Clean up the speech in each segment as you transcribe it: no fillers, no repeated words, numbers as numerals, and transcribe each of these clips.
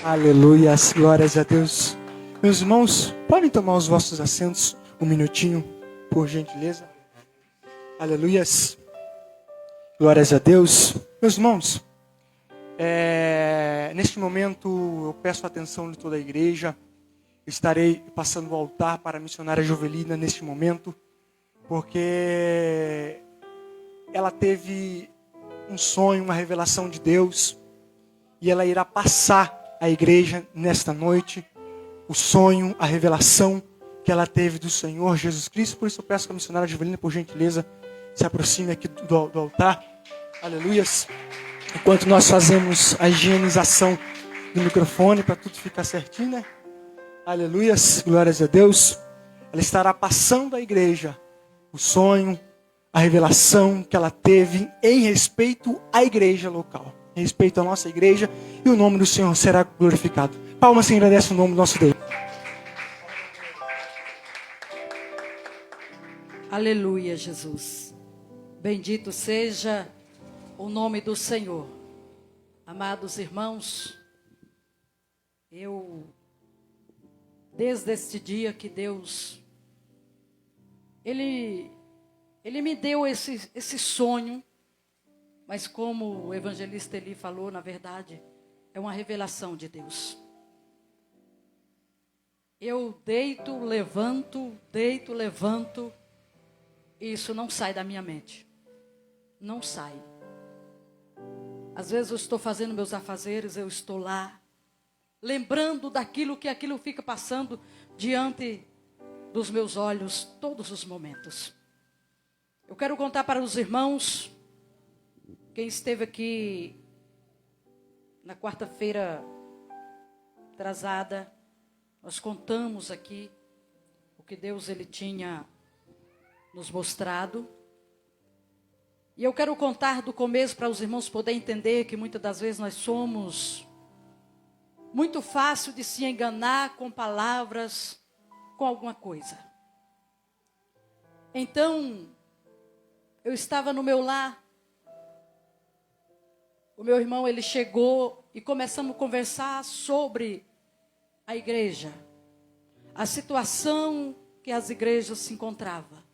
Aleluias, glórias a Deus. Meus irmãos, podem tomar os vossos assentos um minutinho, por gentileza. Aleluias, glórias a Deus. Meus irmãos, neste momento eu peço a atenção de toda a igreja. Estarei passando o altar para a missionária Jovelina neste momento, porque ela teve um sonho, uma revelação de Deus, e ela irá passar à igreja nesta noite o sonho, a revelação que ela teve do Senhor Jesus Cristo. Por isso eu peço que a missionária Jovelina, por gentileza, se aproxime aqui do altar. Aleluias. Enquanto nós fazemos a higienização do microfone para tudo ficar certinho, né? Aleluias, glórias a Deus. Ela estará passando à igreja o sonho, a revelação que ela teve em respeito à igreja local, em respeito à nossa igreja, e o nome do Senhor será glorificado. Palmas, Senhor, agradece o nome do nosso Deus. Aleluia, Jesus. Bendito seja o nome do Senhor. Amados irmãos, desde este dia que Deus, Ele me deu esse sonho, mas como o evangelista Eli falou, na verdade, é uma revelação de Deus. Eu deito, levanto, e isso não sai da minha mente. Não sai. Às vezes eu estou fazendo meus afazeres, eu estou lá, lembrando daquilo que aquilo fica passando diante dos meus olhos todos os momentos. Eu quero contar para os irmãos, quem esteve aqui na quarta-feira atrasada, nós contamos aqui o que Deus ele tinha nos mostrado. E eu quero contar do começo para os irmãos poderem entender que muitas das vezes nós somos muito fácil de se enganar com palavras, com alguma coisa. Então, eu estava no meu lar, o meu irmão ele chegou e começamos a conversar sobre a igreja, a situação que as igrejas se encontravam.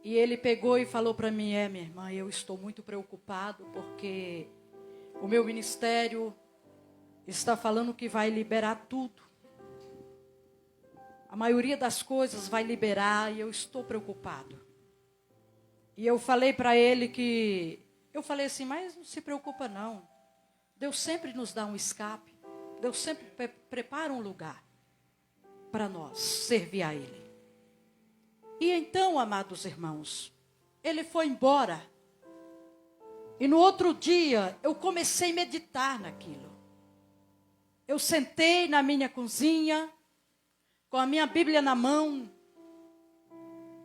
E ele pegou e falou para mim, minha irmã, eu estou muito preocupado porque o meu ministério está falando que vai liberar tudo. A maioria das coisas vai liberar e eu estou preocupado. E eu falei para ele eu falei assim, mas não se preocupa não. Deus sempre nos dá um escape. Deus sempre prepara um lugar para nós servir a Ele. E então, amados irmãos, ele foi embora. E no outro dia, eu comecei a meditar naquilo. Eu sentei na minha cozinha, com a minha Bíblia na mão,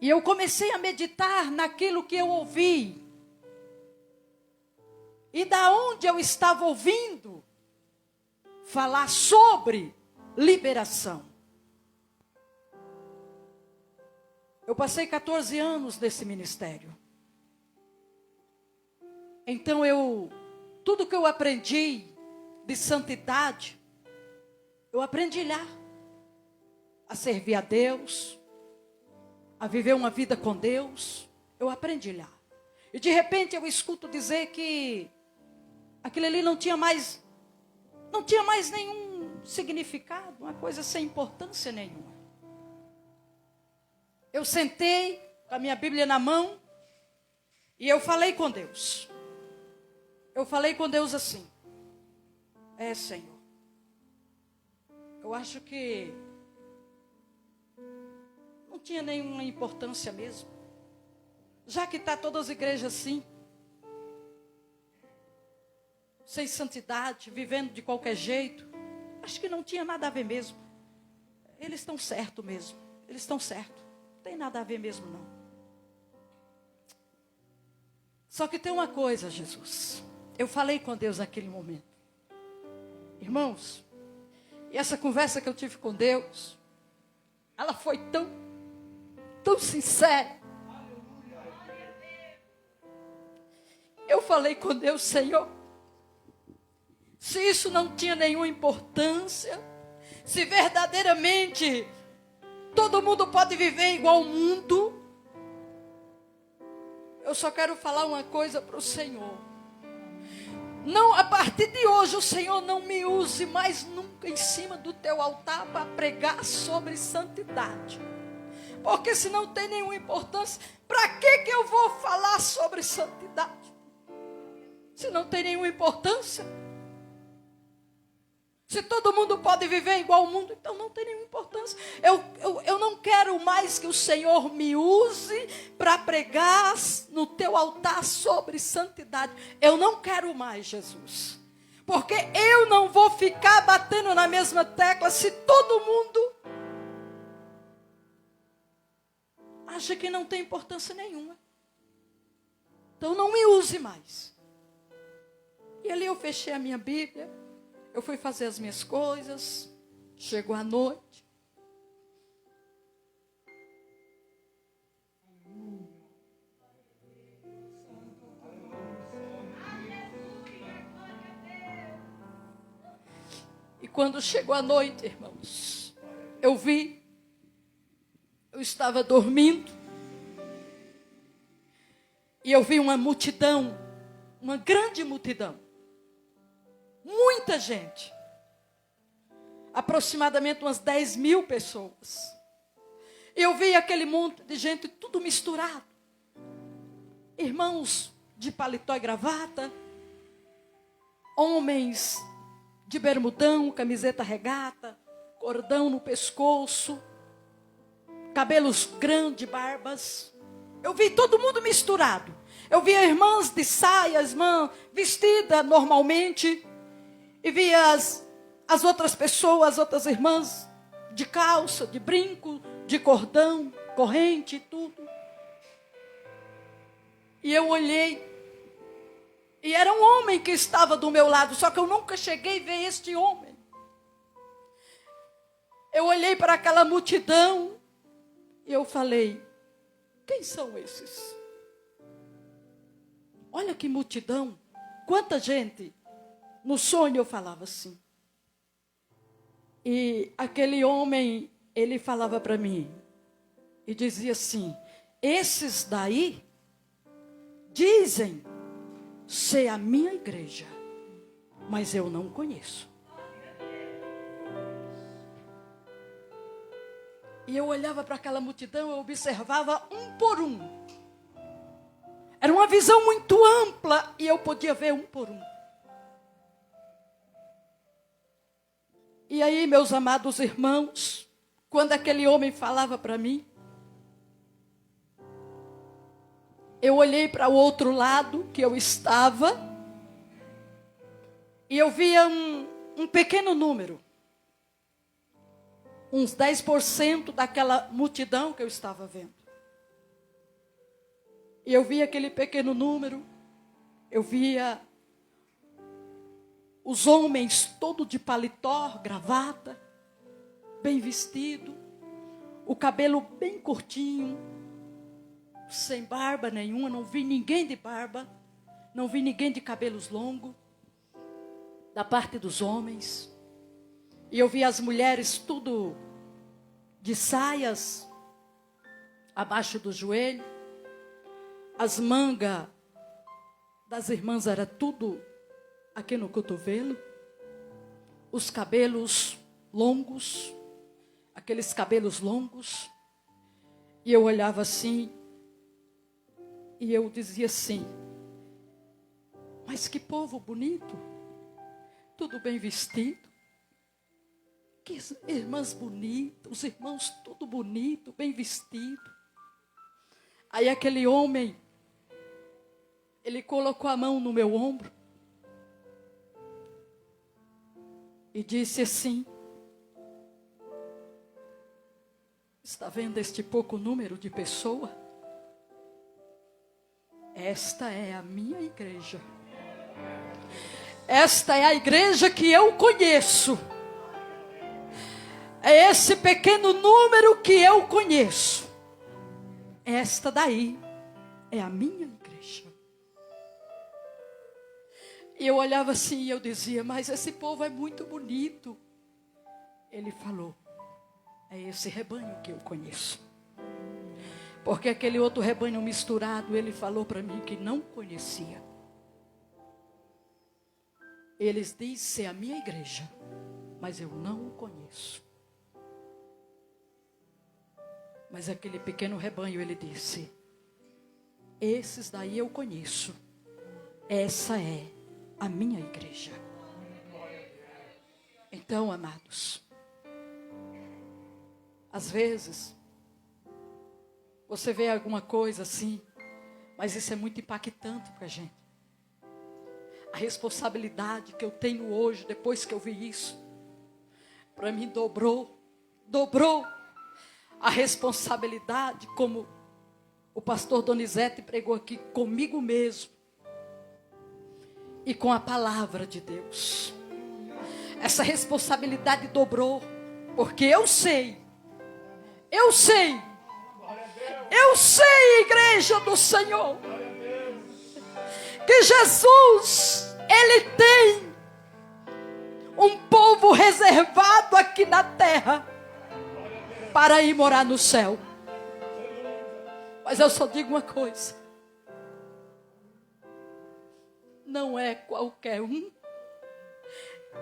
e eu comecei a meditar naquilo que eu ouvi. E da onde eu estava ouvindo falar sobre liberação. Eu passei 14 anos nesse ministério. Então tudo que eu aprendi de santidade, eu aprendi lá. A servir a Deus, a viver uma vida com Deus, eu aprendi lá. E de repente eu escuto dizer que aquilo ali não tinha mais nenhum significado, uma coisa sem importância nenhuma. Eu sentei com a minha Bíblia na mão e eu falei com Deus. Eu falei com Deus assim, Senhor, eu acho que não tinha nenhuma importância mesmo. Já que está todas as igrejas assim, sem santidade, vivendo de qualquer jeito, acho que não tinha nada a ver mesmo. Eles estão certos mesmo, eles estão certos. Não tem nada a ver mesmo não. Só que tem uma coisa, Jesus. Eu falei com Deus naquele momento. Irmãos, e essa conversa que eu tive com Deus, ela foi tão sincera. Eu falei com Deus, Senhor, se isso não tinha nenhuma importância, se verdadeiramente todo mundo pode viver igual ao mundo. Eu só quero falar uma coisa para o Senhor. Não, a partir de hoje, o Senhor não me use mais nunca em cima do teu altar para pregar sobre santidade. Porque se não tem nenhuma importância, para que eu vou falar sobre santidade? Se não tem nenhuma importância. Se todo mundo pode viver igual ao mundo, então não tem nenhuma importância. Eu não quero mais que o Senhor me use para pregar no teu altar sobre santidade. Eu não quero mais, Jesus. Porque eu não vou ficar batendo na mesma tecla se todo mundo acha que não tem importância nenhuma. Então não me use mais. E ali eu fechei a minha Bíblia. Eu fui fazer as minhas coisas. Chegou a noite. E quando chegou a noite, irmãos, eu estava dormindo. E eu vi uma multidão, uma grande multidão. Muita gente, aproximadamente umas 10.000 pessoas. Eu vi aquele monte de gente tudo misturado. Irmãos de paletó e gravata, homens de bermudão, camiseta regata, cordão no pescoço, cabelos grandes, barbas. Eu vi todo mundo misturado. Eu vi irmãs de saia, irmã vestida normalmente. E vi as outras pessoas, as outras irmãs, de calça, de brinco, de cordão, corrente e tudo. E eu olhei. E era um homem que estava do meu lado, só que eu nunca cheguei a ver este homem. Eu olhei para aquela multidão e eu falei, quem são esses? Olha que multidão, quanta gente. No sonho eu falava assim. E aquele homem, ele falava para mim. E dizia assim, esses daí dizem ser a minha igreja. Mas eu não conheço. E eu olhava para aquela multidão, eu observava um por um. Era uma visão muito ampla e eu podia ver um por um. E aí, meus amados irmãos, quando aquele homem falava para mim, eu olhei para o outro lado que eu estava e eu via um pequeno número, uns 10% daquela multidão que eu estava vendo. E eu via aquele pequeno número, eu via os homens todos de paletó, gravata, bem vestido, o cabelo bem curtinho, sem barba nenhuma, não vi ninguém de barba, não vi ninguém de cabelos longos, da parte dos homens. E eu vi as mulheres tudo de saias, abaixo do joelho, as mangas das irmãs era tudo aqui no cotovelo, os cabelos longos, aqueles cabelos longos, e eu olhava assim, e eu dizia assim, mas que povo bonito, tudo bem vestido, que irmãs bonitas, os irmãos tudo bonito, bem vestido. Aí aquele homem, ele colocou a mão no meu ombro, e disse assim, está vendo este pouco número de pessoas? Esta é a minha igreja. Esta é a igreja que eu conheço. É esse pequeno número que eu conheço. Esta daí é a minha igreja. E eu olhava assim e eu dizia, mas esse povo é muito bonito. Ele falou, é esse rebanho que eu conheço. Porque aquele outro rebanho misturado, ele falou para mim que não conhecia. Eles dizem ser a minha igreja, mas eu não o conheço. Mas aquele pequeno rebanho, ele disse, esses daí eu conheço. Essa é a minha igreja. Então, amados, às vezes, você vê alguma coisa assim, mas isso é muito impactante para a gente. A responsabilidade que eu tenho hoje, depois que eu vi isso, para mim dobrou a responsabilidade, como o pastor Donizete pregou aqui, comigo mesmo e com a palavra de Deus. Essa responsabilidade dobrou, porque eu sei, igreja do Senhor, que Jesus, Ele tem um povo reservado aqui na terra para ir morar no céu. Mas eu só digo uma coisa, não é qualquer um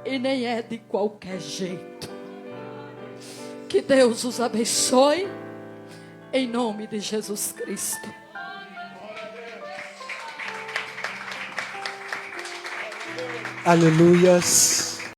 e nem é de qualquer jeito. Que Deus os abençoe em nome de Jesus Cristo. Aleluias.